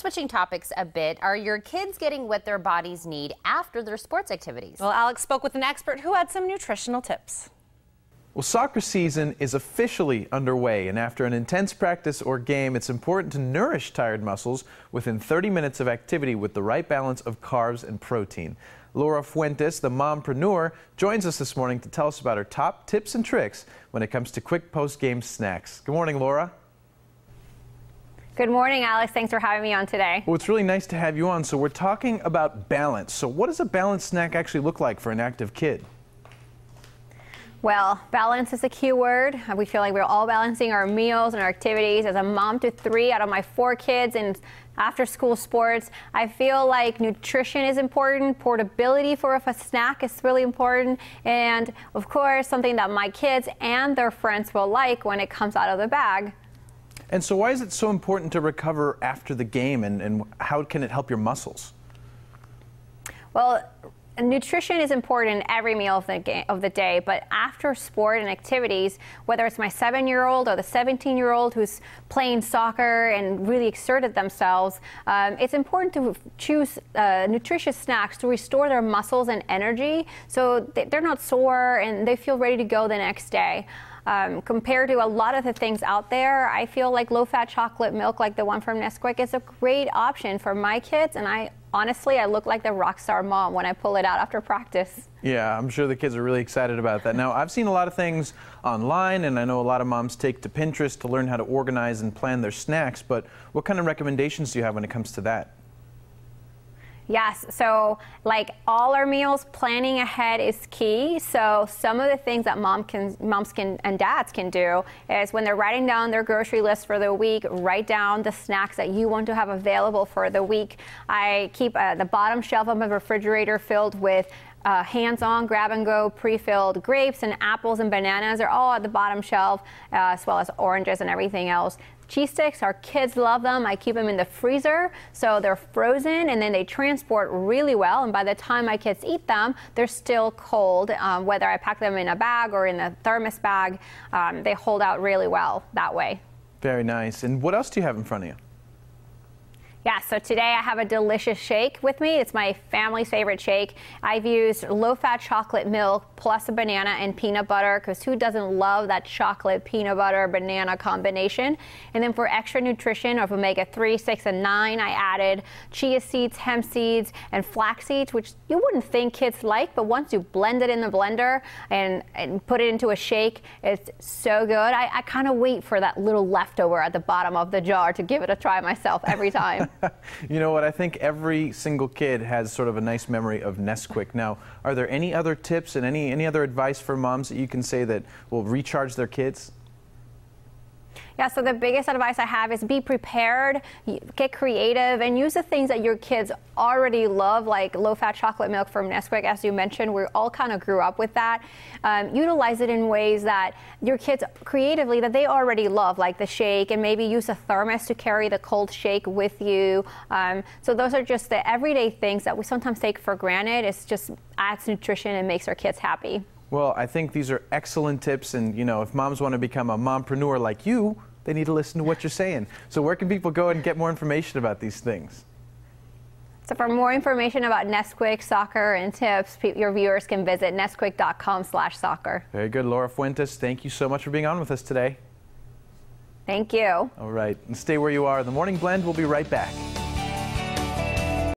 switching topics a bit, are your kids getting what their bodies need after their sports activities? Well, Alex spoke with an expert who had some nutritional tips. Well, soccer season is officially underway, and after an intense practice or game, it's important to nourish tired muscles within 30 minutes of activity with the right balance of carbs and protein. Laura Fuentes, the mompreneur, joins us this morning to tell us about her top tips and tricks when it comes to quick post-game snacks. Good morning, Laura. Good morning, Alex. Thanks for having me on today. Well, it's really nice to have you on. So we're talking about balance. So what does a balanced snack actually look like for an active kid? Well, balance is a key word. We feel like we're all balancing our meals and our activities. As a mom to 3 out of my 4 kids in after-school sports, I feel like nutrition is important, portability for a snack is really important, and of course, something that my kids and their friends will like when it comes out of the bag. And so why is it so important to recover after the game, and how can it help your muscles? Well, nutrition is important in every meal of the day, but after sport and activities, whether it's my 7-year-old or the 17-year-old who's playing soccer and really exerted themselves, it's important to choose nutritious snacks to restore their muscles and energy so they're not sore and they feel ready to go the next day. Compared to a lot of the things out there, I feel like low-fat chocolate milk like the one from Nesquik is a great option for my kids, and honestly, I look like the rock star mom when I pull it out after practice. Yeah, I'm sure the kids are really excited about that. Now, I've seen a lot of things online, and I know a lot of moms take to Pinterest to learn how to organize and plan their snacks, but what kind of recommendations do you have when it comes to that? Yes, so like all our meals, planning ahead is key. So some of the things that moms and dads can do is when they're writing down their grocery list for the week, write down the snacks that you want to have available for the week. I keep the bottom shelf of my refrigerator filled with hands-on, grab-and-go, pre-filled grapes and apples and bananas are all at the bottom shelf, as well as oranges and everything else. Cheese sticks, our kids love them. I keep them in the freezer, so they're frozen, and then they transport really well. And by the time my kids eat them, they're still cold. Whether I pack them in a bag or in a thermos bag, they hold out really well that way. Very nice. And what else do you have in front of you? Yeah, so today I have a delicious shake with me. It's my family's favorite shake. I've used low-fat chocolate milk plus a banana and peanut butter, because who doesn't love that chocolate, peanut butter, banana combination? And then for extra nutrition of omega-3, 6, and 9, I added chia seeds, hemp seeds, and flax seeds, which you wouldn't think kids like, but once you blend it in the blender and put it into a shake, it's so good. I kind of wait for that little leftover at the bottom of the jar to give it a try myself every time. You know what? I think every single kid has sort of a nice memory of Nesquik. Now, are there any other tips and any other advice for moms that you can say that will recharge their kids? Yeah, so the biggest advice I have is be prepared, get creative, and use the things that your kids already love, like low-fat chocolate milk from Nesquik, as you mentioned. We all kind of grew up with that. Utilize it in ways that your kids creatively that they already love, like the shake, and maybe use a thermos to carry the cold shake with you. So those are just the everyday things that we sometimes take for granted. It just adds nutrition and makes our kids happy. Well, I think these are excellent tips, and you know, if moms want to become a mompreneur like you, they need to listen to what you're saying. So where can people go and get more information about these things? So for more information about Nesquik, soccer, and tips, your viewers can visit nesquik.com/soccer. Very good. Laura Fuentes, thank you so much for being on with us today. Thank you. All right, and stay where you are. The Morning Blend will be right back.